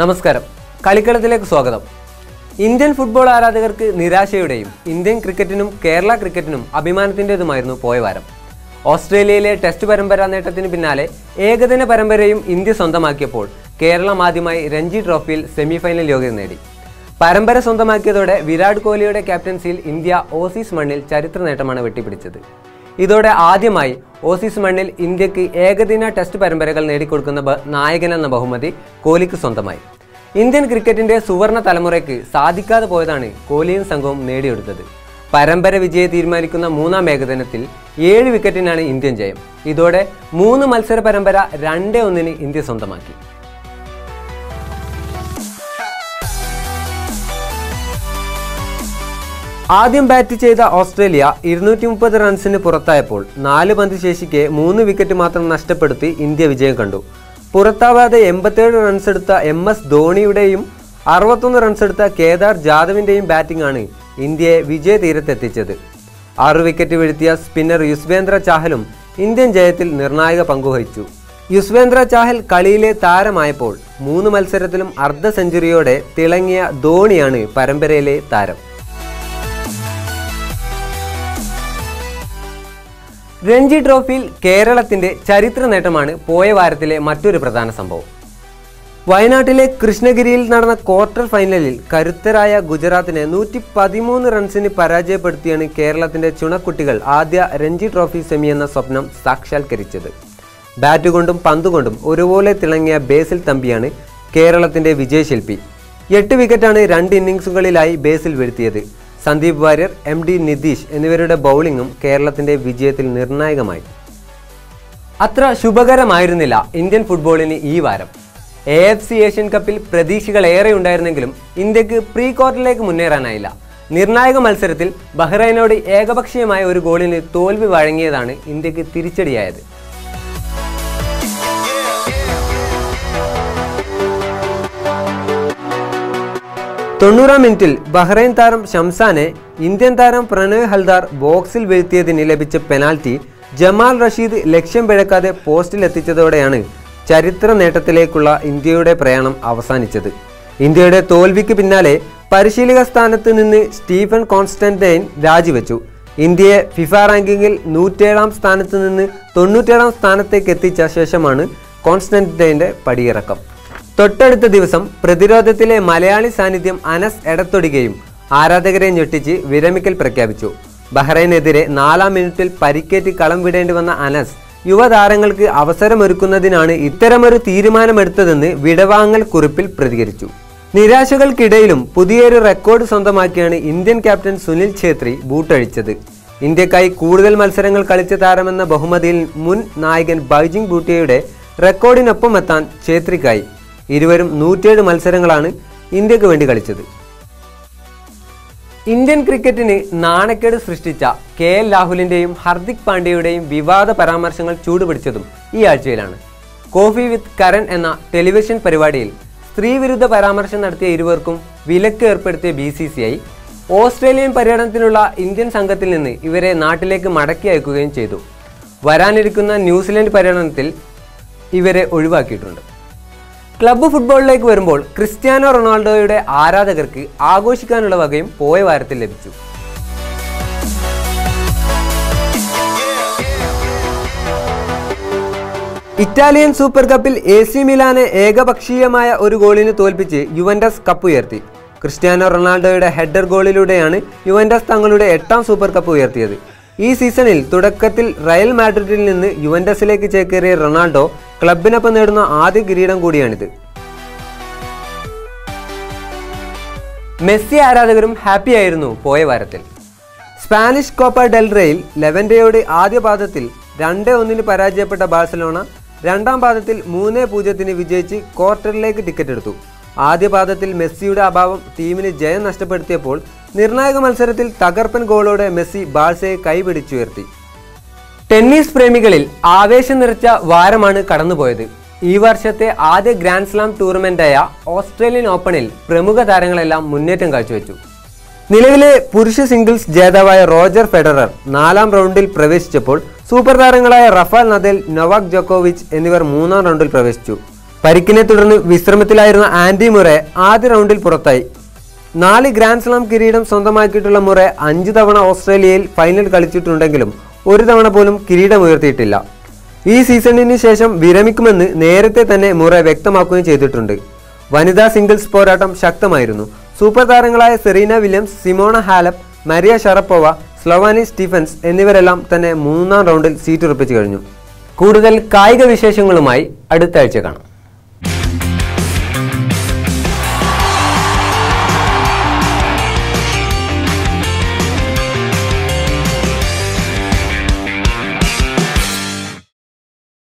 നമസ്കാരം. കളിക്കളത്തിലേക്ക് സ്വാഗതം. Indian football ആരാധകർക്ക് നിരാശയുടെയും ഇന്ത്യൻ ക്രിക്കറ്റിനും കേരള ക്രിക്കറ്റിനും അഭിമാനത്തിൻ്റെതുമായിരുന്നു പോയ വാരം. ഓസ്ട്രേലിയയിലെ ടെസ്റ്റ് പരമ്പര നേട്ടത്തിന് പിന്നാലെ ഏകദിന പരമ്പരയും ഇന്ത്യ സ്വന്തമാക്കിയപ്പോൾ കേരളം ആദ്യമായി രഞ്ജി ട്രോഫിയിൽ സെമിഫൈനൽ യോഗ്യത നേടി. പരമ്പര സ്വന്തമാക്കിയതോടെ വിരാട് കോഹ്ലിയുടെ ക്യാപ്റ്റൻസിയിൽ ഇന്ത്യ ഓസീസ് മണ്ണിൽ ചരിത്ര നേട്ടമാണ് വെട്ടിപ്പിടിച്ചത്. ഇതോടെ ആദ്യമായി ഓസീസ് മണ്ണിൽ ഇന്ത്യക്ക് ഏകദിന ടെസ്റ്റ് പരമ്പരകൾ നേടിക്കൊടുക്കുന്ന നായകൻ എന്ന ബഹുമതി കോഹ്ലിക്ക് സ്വന്തമായി. ഇന്ത്യൻ ക്രിക്കറ്റിന്റെ സുവർണ തലമുറയ്ക്ക് സാധിക്കാതെ പോയതാണ് കോഹ്ലിയും സംഘവും നേടിയെടുത്തത്. പരമ്പര വിജയം തീരുമാനിക്കുന്ന മൂന്നാം ഏകദിനത്തിൽ 7 വിക്കറ്റിനാണ് ഇന്ത്യൻ ജയം. ഇതോടെ 3 മത്സര പരമ്പര 2-1 ഇന്ത്യ സ്വന്തമാക്കി. ആദ്യം ബാറ്റ് ചെയ്ത ഓസ്ട്രേലിയ 230 റൺസിന് പുറത്തായപ്പോൾ 4 പന്ത് ശേഷിക്കെ 3 വിക്കറ്റ് മാത്രം നഷ്ടപ്പെടുത്തി ഇന്ത്യ വിജയം കണ്ടു. പുറത്താവാതെ 87 റൺസ് എടുത്ത MS ധോണിയുടെയും 61 റൺസ് എടുത്ത കേദാർ ജാദവിൻ്റെയും ബാറ്റിംഗാണ് ഇന്ത്യയെ വിജയ തീരത്തെത്തിച്ചത്. 6 വിക്കറ്റ് വീഴ്ത്തിയ സ്പിന്നർ യുസ്വേന്ദ്ര ചാഹലും ഇന്ത്യൻ ജയത്തിൽ നിർണായക പങ്കുവഹിച്ചു. യുസ്വേന്ദ്ര ചാഹൽ കളിയിലെ താരമായപ്പോൾ 3 മത്സരത്തിലും അർദ്ധ സെഞ്ചുറിയോടെ തിളങ്ങിയ ധോണിയാണ് പരമ്പരയിലെ താരം. രഞ്ജി ട്രോഫിയിൽ കേരളത്തിന്റെ ചരിത്ര നേട്ടമാണ് പോയ വാരത്തിലെ മറ്റൊരു പ്രധാന സംഭവം. വയനാട്ടിലെ കൃഷ്ണഗിരിയിൽ നടന്ന ക്വാർട്ടർ ഫൈനലിൽ കരുത്തരായ ഗുജറാത്തിനെ 113 റൺസിന് പരാജയപ്പെടുത്തിയാണ് കേരളത്തിന്റെ ചുണക്കുട്ടികൾ ആദ്യ രഞ്ജി ട്രോഫി സെമി എന്ന സ്വപ്നം സാക്ഷാത്കരിച്ചത്. ബാറ്റ് കൊണ്ടും പന്തുകൊണ്ടും ഒരുപോലെ തിളങ്ങിയ ബേസിൽ തമ്പിയാണ് കേരളത്തിന്റെ വിജയശില്പി. 8 വിക്കറ്റാണ് 2 ഇന്നിംഗ്സുകളിലായി ബേസിൽ വീഴ്ത്തിയത്. സന്ദീപ് വാര്യർ, MD നിതീഷ് എന്നിവരുടെ ബൗളിംഗും കേരളത്തിന്റെ വിജയത്തിൽ നിർണായകമായി. അത്ര ശുഭകരമായിരുന്നില്ല ഇന്ത്യൻ ഫുട്ബോളിന് ഈ വാരം. AFC ഏഷ്യൻ കപ്പിൽ പ്രതീക്ഷകൾ ഏറെ ഉണ്ടായിരുന്നെങ്കിലും ഇന്ത്യക്ക് പ്രീ ക്വാർട്ടറിലേക്ക് മുന്നേറാനായില്ല. നിർണായക മത്സരത്തിൽ ബഹ്റൈനോട് ഏകപക്ഷീയമായ ഒരു ഗോളിന് തോൽവി വഴങ്ങിയതാണ് ഇന്ത്യക്ക് തിരിച്ചടിയായത്. 90-ാം മിനിറ്റിൽ ബഹ്റൈൻ താരം ഷംസാനെ ഇന്ത്യൻ താരം പ്രണോയ് ഹൽദാർ ബോക്സിൽ വീഴ്ത്തിയതിന് ലഭിച്ച പെനാൽറ്റി ജമാൽ റഷീദ് ലക്ഷ്യം പിഴക്കാതെ പോസ്റ്റിലെത്തിച്ചതോടെയാണ് ചരിത്ര നേട്ടത്തിലേക്കുള്ള ഇന്ത്യയുടെ പ്രയാണം അവസാനിച്ചത്. ഇന്ത്യയുടെ തോൽവിക്ക് പിന്നാലെ പരിശീലക സ്ഥാനത്ത് നിന്ന് സ്റ്റീഫൻ കോൺസ്റ്റന്റൈൻ രാജിവെച്ചു. ഇന്ത്യയെ ഫിഫ റാങ്കിങ്ങിൽ 107-ാം സ്ഥാനത്ത് നിന്ന് 97-ാം സ്ഥാനത്തേക്ക് എത്തിച്ച ശേഷമാണ് കോൺസ്റ്റന്റൈൻ്റെ പടിയിറക്കം. തൊട്ടടുത്ത ദിവസം പ്രതിരോധത്തിലെ മലയാളി സാന്നിധ്യം അനസ് എടത്തൊടികയും ആരാധകരെ ഞെട്ടിച്ച് വിരമിക്കൽ പ്രഖ്യാപിച്ചു. ബഹ്റൈനെതിരെ 4-ാം മിനിറ്റിൽ പരിക്കേറ്റ് കളം വിടേണ്ടി വന്ന അനസ് യുവതാരങ്ങൾക്ക് അവസരമൊരുക്കുന്നതിനാണ് ഇത്തരമൊരു തീരുമാനമെടുത്തതെന്ന് വിടവാങ്ങൽ കുറിപ്പിൽ പ്രതികരിച്ചു. നിരാശകൾക്കിടയിലും പുതിയൊരു റെക്കോർഡ് സ്വന്തമാക്കിയാണ് ഇന്ത്യൻ ക്യാപ്റ്റൻ സുനിൽ ഛേത്രി ബൂട്ടഴിച്ചത്. ഇന്ത്യക്കായി കൂടുതൽ മത്സരങ്ങൾ കളിച്ച താരമെന്ന ബഹുമതിയിൽ മുൻ നായകൻ ബൈജിംഗ് ഭൂട്ടിയയുടെ റെക്കോർഡിനൊപ്പം എത്താൻ ഛേത്രിക്കായി. ഇരുവരും 107 മത്സരങ്ങളാണ് ഇന്ത്യക്ക് വേണ്ടി കളിച്ചത്. ഇന്ത്യൻ ക്രിക്കറ്റിന് നാണക്കേട് സൃഷ്ടിച്ച KL രാഹുലിൻ്റെയും ഹർദിക് പാണ്ഡ്യയുടെയും വിവാദ പരാമർശങ്ങൾ ചൂടുപിടിച്ചതും ഈ ആഴ്ചയിലാണ്. കോഫി വിത്ത് കരൺ എന്ന ടെലിവിഷൻ പരിപാടിയിൽ സ്ത്രീവിരുദ്ധ പരാമർശം നടത്തിയ ഇരുവർക്കും വിലക്ക് ഏർപ്പെടുത്തിയ BCCI ഓസ്ട്രേലിയൻ പര്യടനത്തിനുള്ള ഇന്ത്യൻ സംഘത്തിൽ നിന്ന് ഇവരെ നാട്ടിലേക്ക് മടക്കി അയക്കുകയും ചെയ്തു. വരാനിരിക്കുന്ന ന്യൂസിലൻഡ് പര്യടനത്തിൽ ഇവരെ ഒഴിവാക്കിയിട്ടുണ്ട്. ക്ലബ്ബ് ഫുട്ബോളിലേക്ക് വരുമ്പോൾ ക്രിസ്ത്യാനോ റൊണാൾഡോയുടെ ആരാധകർക്ക് ആഘോഷിക്കാനുള്ള വകയും പോയ വാരത്തിൽ ലഭിച്ചു. ഇറ്റാലിയൻ സൂപ്പർ കപ്പിൽ AC മിലാനെ ഏകപക്ഷീയമായ ഒരു ഗോളിന് തോൽപ്പിച്ച് യുവന്റസ് കപ്പ് ഉയർത്തി. ക്രിസ്ത്യാനോ റൊണാൾഡോയുടെ ഹെഡർ ഗോളിലൂടെയാണ് യുവന്റസ് തങ്ങളുടെ 8ാം സൂപ്പർ കപ്പ് ഉയർത്തിയത്. ഈ സീസണിൽ തുടക്കത്തിൽ റയൽ മാഡ്രിഡിൽ നിന്ന് യുവന്റസിലേക്ക് ചേക്കേറിയ റൊണാൾഡോ ക്ലബിനൊപ്പം നേടുന്ന ആദ്യ കിരീടം കൂടിയാണിത്. മെസ്സി ആരാധകരും ഹാപ്പിയായിരുന്നു പോയ വാരത്തിൽ. സ്പാനിഷ് കോപ്പ ഡെൽ റേയിൽ ലെവന്റെയോട് ആദ്യ പാദത്തിൽ 2-1 പരാജയപ്പെട്ട ബാഴ്സലോണ 2ാം പാദത്തിൽ 3-0 വിജയിച്ച് ക്വാർട്ടറിലേക്ക് ടിക്കറ്റ് എടുത്തു. ആദ്യ പാദത്തിൽ മെസ്സിയുടെ അഭാവം ടീമിന് ജയം നഷ്ടപ്പെടുത്തിയപ്പോൾ നിർണായക മത്സരത്തിൽ തകർപ്പൻ ഗോളോടെ മെസ്സി ബാഴ്സയെ കൈപിടിച്ചുയർത്തി. ടെന്നീസ് പ്രേമികളിൽ ആവേശം നിറച്ച വാരമാണ് കടന്നുപോയത്. ഈ വർഷത്തെ ആദ്യ ഗ്രാൻഡ് സ്ലാം ടൂർണമെന്റായ ഓസ്ട്രേലിയൻ ഓപ്പണിൽ പ്രമുഖ താരങ്ങളെല്ലാം മുന്നേറ്റം കാഴ്ചവെച്ചു. നിലവിലെ പുരുഷ സിംഗിൾസ് ജേതാവായ റോജർ ഫെഡറർ 4ാം റൗണ്ടിൽ പ്രവേശിച്ചപ്പോൾ സൂപ്പർ താരങ്ങളായ റഫാൽ നദാൽ, നൊവാക് ജോക്കോവിച്ച് എന്നിവർ 3ാം റൗണ്ടിൽ പ്രവേശിച്ചു. പരിക്കിനെ തുടർന്ന് വിശ്രമത്തിലായിരുന്ന ആൻഡി മുറെ ആദ്യ റൗണ്ടിൽ പുറത്തായി. 4 ഗ്രാൻഡ് സ്ലാം കിരീടം സ്വന്തമാക്കിയിട്ടുള്ള മുറെ 5 തവണ ഓസ്ട്രേലിയയിൽ ഫൈനൽ കളിച്ചിട്ടുണ്ടെങ്കിലും ഒരു തവണ പോലും കിരീടമുയർത്തിയിട്ടില്ല. ഈ സീസണിന് ശേഷം വിരമിക്കുമെന്ന് നേരത്തെ തന്നെ മുറെ വ്യക്തമാക്കുകയും ചെയ്തിട്ടുണ്ട്. വനിതാ സിംഗിൾസ് പോരാട്ടം ശക്തമായിരുന്നു. സൂപ്പർ താരങ്ങളായ Serena Williams, Simona Halep, Maria Sharapova, Sloane Stephens എന്നിവരെല്ലാം തന്നെ 3-ാം റൗണ്ടിൽ സീറ്റ് ഉറപ്പിച്ചു കഴിഞ്ഞു. കൂടുതൽ കായിക വിശേഷങ്ങളുമായി അടുത്ത ആഴ്ച കാണാം.